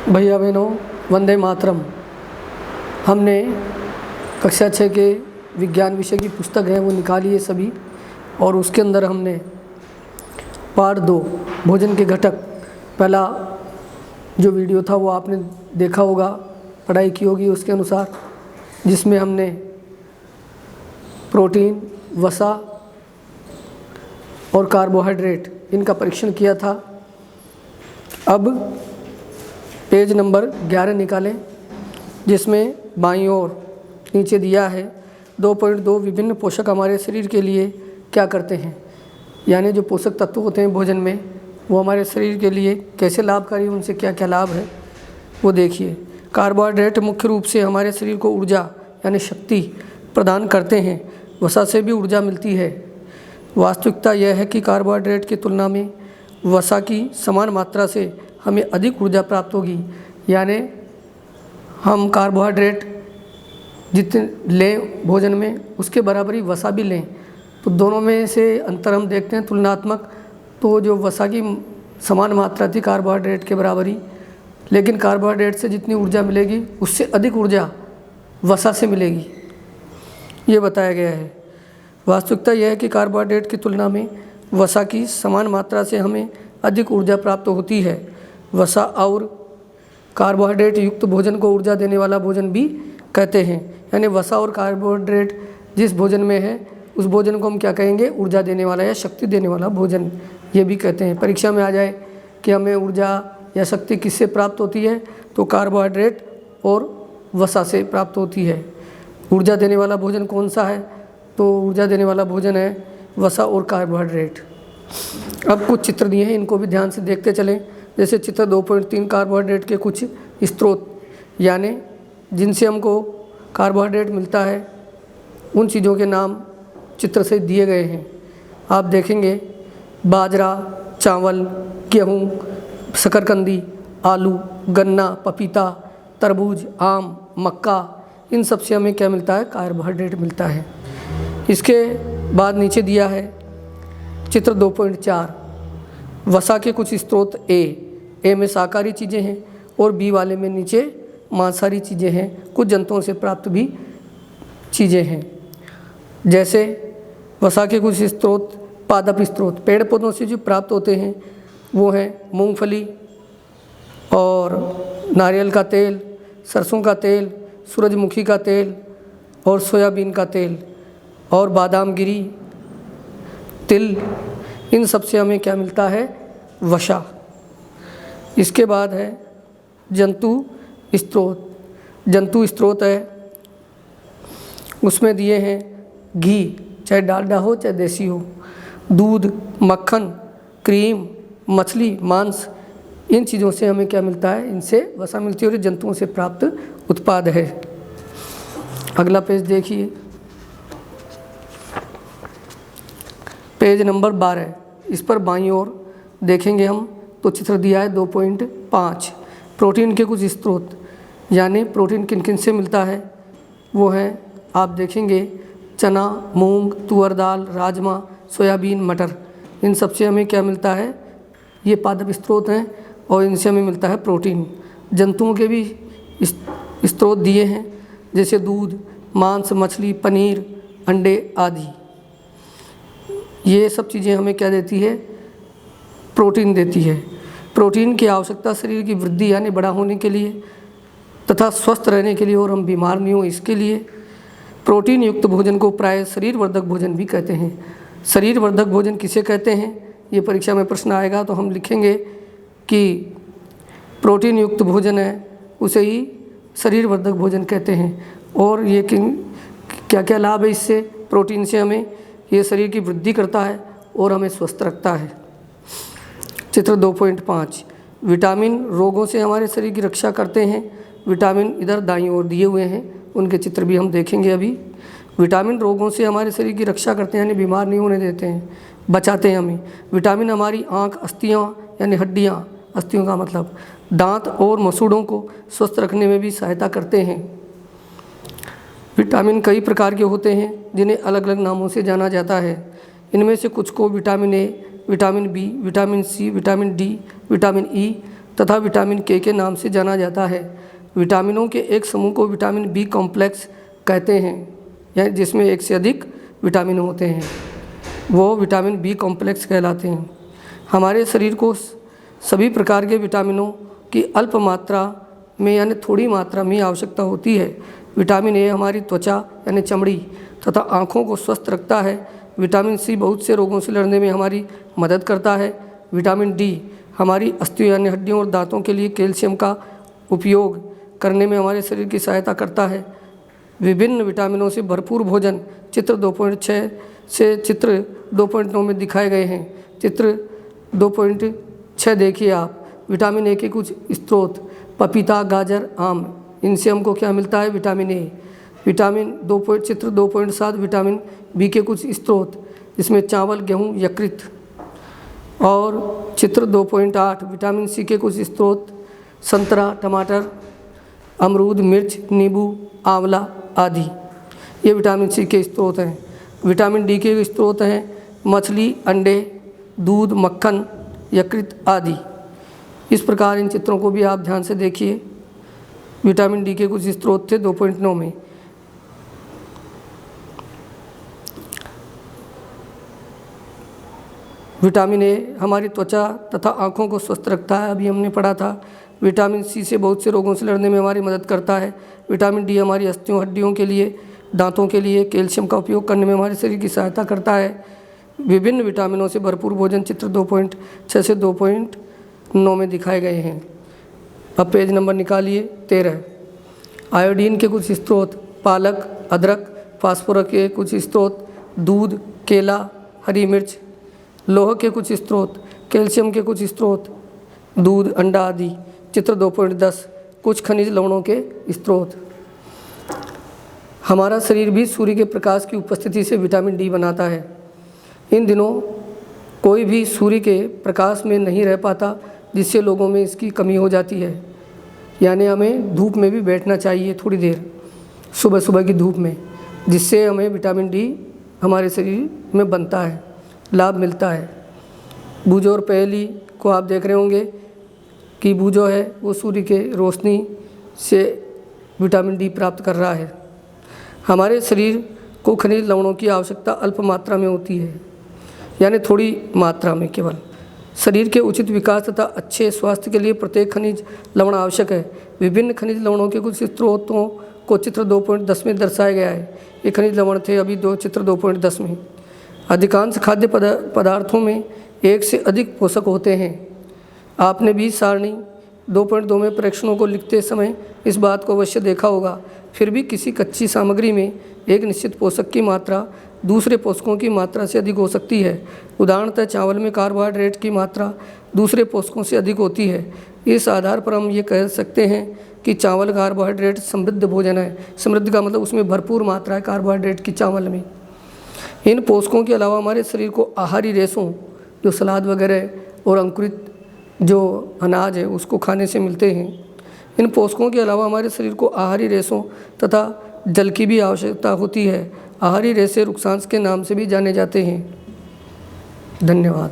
भैया बहनों, वंदे मातरम। हमने कक्षा 6 के विज्ञान विषय की पुस्तक है वो निकाली है सभी, और उसके अंदर हमने पार्ट 2 भोजन के घटक, पहला जो वीडियो था वो आपने देखा होगा, पढ़ाई की होगी उसके अनुसार, जिसमें हमने प्रोटीन, वसा और कार्बोहाइड्रेट इनका परीक्षण किया था। अब पेज नंबर 11 निकालें, जिसमें बाईं ओर नीचे दिया है 2.2 विभिन्न पोषक हमारे शरीर के लिए क्या करते हैं, यानी जो पोषक तत्व होते हैं भोजन में वो हमारे शरीर के लिए कैसे लाभकारी, उनसे क्या क्या लाभ है वो देखिए। कार्बोहाइड्रेट मुख्य रूप से हमारे शरीर को ऊर्जा यानी शक्ति प्रदान करते हैं। वसा से भी ऊर्जा मिलती है। वास्तविकता यह है कि कार्बोहाइड्रेट की तुलना में वसा की समान मात्रा से हमें अधिक ऊर्जा प्राप्त होगी, यानी हम कार्बोहाइड्रेट जितने लें भोजन में उसके बराबर ही वसा भी लें, तो दोनों में से अंतर हम देखते हैं तुलनात्मक। तो जो वसा की समान मात्रा थी कार्बोहाइड्रेट के बराबर ही, लेकिन कार्बोहाइड्रेट से जितनी ऊर्जा मिलेगी उससे अधिक ऊर्जा वसा से मिलेगी, ये बताया गया है। वास्तविकता यह है कि कार्बोहाइड्रेट की तुलना में वसा की समान मात्रा से हमें अधिक ऊर्जा प्राप्त होती है। वसा और कार्बोहाइड्रेट युक्त भोजन को ऊर्जा देने वाला भोजन भी कहते हैं, यानी वसा और कार्बोहाइड्रेट जिस भोजन में है उस भोजन को हम क्या कहेंगे, ऊर्जा देने वाला या शक्ति देने वाला भोजन ये भी कहते हैं। परीक्षा में आ जाए कि हमें ऊर्जा या शक्ति किससे प्राप्त होती है, तो कार्बोहाइड्रेट और वसा से प्राप्त होती है। ऊर्जा देने वाला भोजन कौन सा है, तो ऊर्जा देने वाला भोजन है वसा और कार्बोहाइड्रेट। अब कुछ चित्र दिए हैं, इनको भी ध्यान से देखते चलें। जैसे चित्र 2.3 कार्बोहाइड्रेट के कुछ स्रोत, यानी जिनसे हमको कार्बोहाइड्रेट मिलता है, उन चीज़ों के नाम चित्र से दिए गए हैं। आप देखेंगे बाजरा, चावल, गेहूँ, शकरकंदी, आलू, गन्ना, पपीता, तरबूज, आम, मक्का, इन सब से हमें क्या मिलता है, कार्बोहाइड्रेट मिलता है। इसके बाद नीचे दिया है चित्र 2.4 वसा के कुछ स्रोत। ए में शाकाहारी चीज़ें हैं और बी वाले में नीचे मांसाहारी चीज़ें हैं, कुछ जंतुओं से प्राप्त भी चीज़ें हैं। जैसे वसा के कुछ स्रोत, पादप स्रोत, पेड़ पौधों से जो प्राप्त होते हैं वो हैं मूंगफली और नारियल का तेल, सरसों का तेल, सूरजमुखी का तेल और सोयाबीन का तेल और बादाम गिरी, तिल, इन सब से हमें क्या मिलता है, वसा। इसके बाद है जंतु स्रोत। जंतु स्रोत है, उसमें दिए हैं घी, चाहे डालडा हो चाहे देसी हो, दूध, मक्खन, क्रीम, मछली, मांस, इन चीज़ों से हमें क्या मिलता है, इनसे वसा मिलती है और जंतुओं से प्राप्त उत्पाद है। अगला पेज देखिए, पेज नंबर 12। इस पर बाईं ओर देखेंगे हम तो चित्र दिया है 2.5 प्रोटीन के कुछ स्रोत, यानी प्रोटीन किन किन से मिलता है वो हैं, आप देखेंगे चना, मूंग, तुअर दाल, राजमा, सोयाबीन, मटर, इन सब से हमें क्या मिलता है, ये पादप स्रोत हैं और इनसे हमें मिलता है प्रोटीन। जंतुओं के भी स्रोत दिए हैं, जैसे दूध, मांस, मछली, पनीर, अंडे आदि। ये सब चीज़ें हमें क्या देती है, प्रोटीन देती है। प्रोटीन की आवश्यकता शरीर की वृद्धि यानी बड़ा होने के लिए तथा स्वस्थ रहने के लिए और हम बीमार नहीं हो इसके लिए। प्रोटीन युक्त भोजन को प्राय शरीर वर्धक भोजन भी कहते हैं। शरीर वर्धक भोजन किसे कहते हैं, ये परीक्षा में प्रश्न आएगा तो हम लिखेंगे कि प्रोटीन युक्त भोजन है उसे ही शरीर वर्धक भोजन कहते हैं। और ये क्या क्या लाभ है इससे, प्रोटीन से हमें, ये शरीर की वृद्धि करता है और हमें स्वस्थ रखता है। चित्र 2.5 विटामिन रोगों से हमारे शरीर की रक्षा करते हैं। विटामिन इधर दाईं ओर दिए हुए हैं, उनके चित्र भी हम देखेंगे अभी। विटामिन रोगों से हमारे शरीर की रक्षा करते हैं, यानी बीमार नहीं होने देते हैं, बचाते हैं हमें। विटामिन हमारी आँख, अस्थियाँ यानी हड्डियाँ, अस्थियों का मतलब दांत और मसूड़ों को स्वस्थ रखने में भी सहायता करते हैं। विटामिन कई प्रकार के होते हैं जिन्हें अलग अलग नामों से जाना जाता है। इनमें से कुछ को vitamin A, vitamin B, vitamin C, vitamin D, vitamin E तथा विटामिन के नाम से जाना जाता है। विटामिनों के एक समूह को विटामिन बी कॉम्प्लेक्स कहते हैं, या जिसमें एक से अधिक विटामिन होते हैं, वो विटामिन बी कॉम्प्लेक्स कहलाते हैं। हमारे शरीर को सभी प्रकार के विटामिनों की अल्प मात्रा में यानी थोड़ी मात्रा में आवश्यकता होती है। विटामिन ए हमारी त्वचा यानी चमड़ी तथा आँखों को स्वस्थ रखता है। विटामिन सी बहुत से रोगों से लड़ने में हमारी मदद करता है। विटामिन डी हमारी अस्थियों यानी हड्डियों और दांतों के लिए कैल्शियम का उपयोग करने में हमारे शरीर की सहायता करता है। विभिन्न विटामिनों से भरपूर भोजन चित्र 2.6 से चित्र 2.9 में दिखाए गए हैं। चित्र 2.6 देखिए आप। विटामिन ए के कुछ स्रोत पपीता, गाजर, आम, इनसे हमको क्या मिलता है? Vitamin A. चित्र 2.7 विटामिन बी के कुछ स्रोत, जिसमें चावल, गेहूँ, यकृत। और चित्र 2.8 विटामिन सी के कुछ स्रोत संतरा, टमाटर, अमरूद, मिर्च, नींबू, आंवला आदि। ये विटामिन सी के स्रोत हैं। विटामिन डी के स्रोत हैं मछली, अंडे, दूध, मक्खन, यकृत आदि। इस प्रकार इन चित्रों को भी आप ध्यान से देखिए। विटामिन डी के कुछ स्रोत थे 2.9 में। विटामिन ए हमारी त्वचा तथा आँखों को स्वस्थ रखता है, अभी हमने पढ़ा था। विटामिन सी से बहुत से रोगों से लड़ने में हमारी मदद करता है। विटामिन डी हमारी अस्थियों, हड्डियों के लिए, दांतों के लिए कैल्शियम का उपयोग करने में हमारे शरीर की सहायता करता है। विभिन्न विटामिनों से भरपूर भोजन चित्र 2.6 से 2.9 में दिखाए गए हैं। अब पेज नंबर निकालिए 13। आयोडीन के कुछ स्रोत पालक, अदरक, फास्फोरस के कुछ स्रोत दूध, केला, हरी मिर्च। लोह के कुछ स्रोत कैल्शियम के कुछ स्रोत दूध, अंडा आदि। चित्र 2.10 कुछ खनिज लवणों के स्रोत। हमारा शरीर भी सूर्य के प्रकाश की उपस्थिति से विटामिन डी बनाता है। इन दिनों कोई भी सूर्य के प्रकाश में नहीं रह पाता, जिससे लोगों में इसकी कमी हो जाती है। यानी हमें धूप में भी बैठना चाहिए थोड़ी देर, सुबह सुबह की धूप में, जिससे हमें विटामिन डी हमारे शरीर में बनता है, लाभ मिलता है। बूझो और पहेली को आप देख रहे होंगे कि बूझो है वो सूर्य के रोशनी से विटामिन डी प्राप्त कर रहा है। हमारे शरीर को खनिज लवणों की आवश्यकता अल्प मात्रा में होती है, यानी थोड़ी मात्रा में केवल। शरीर के उचित विकास तथा अच्छे स्वास्थ्य के लिए प्रत्येक खनिज लवण आवश्यक है। विभिन्न खनिज लवणों के कुछ स्रोतों को चित्र 2.10 में दर्शाया गया है। ये खनिज लवण थे अभी चित्र 2.10 में। अधिकांश खाद्य पदार्थों में एक से अधिक पोषक होते हैं। आपने भी सारणी 2.2 में परीक्षणों को लिखते समय इस बात को अवश्य देखा होगा। फिर भी किसी कच्ची सामग्री में एक निश्चित पोषक की मात्रा दूसरे पोषकों की मात्रा से अधिक हो सकती है। उदाहरणतः चावल में कार्बोहाइड्रेट की मात्रा दूसरे पोषकों से अधिक होती है। इस आधार पर हम ये कह सकते हैं कि चावल कार्बोहाइड्रेट समृद्ध भोजन है। समृद्ध का मतलब उसमें भरपूर मात्रा है कार्बोहाइड्रेट की चावल में। इन पोषकों के अलावा हमारे शरीर को आहारी रेशों, जो सलाद वगैरह और अंकुरित जो अनाज है उसको खाने से मिलते हैं। इन पोषकों के अलावा हमारे शरीर को आहारी रेशों तथा जल की भी आवश्यकता होती है। आहारी रेशे रुक्सांश के नाम से भी जाने जाते हैं। धन्यवाद।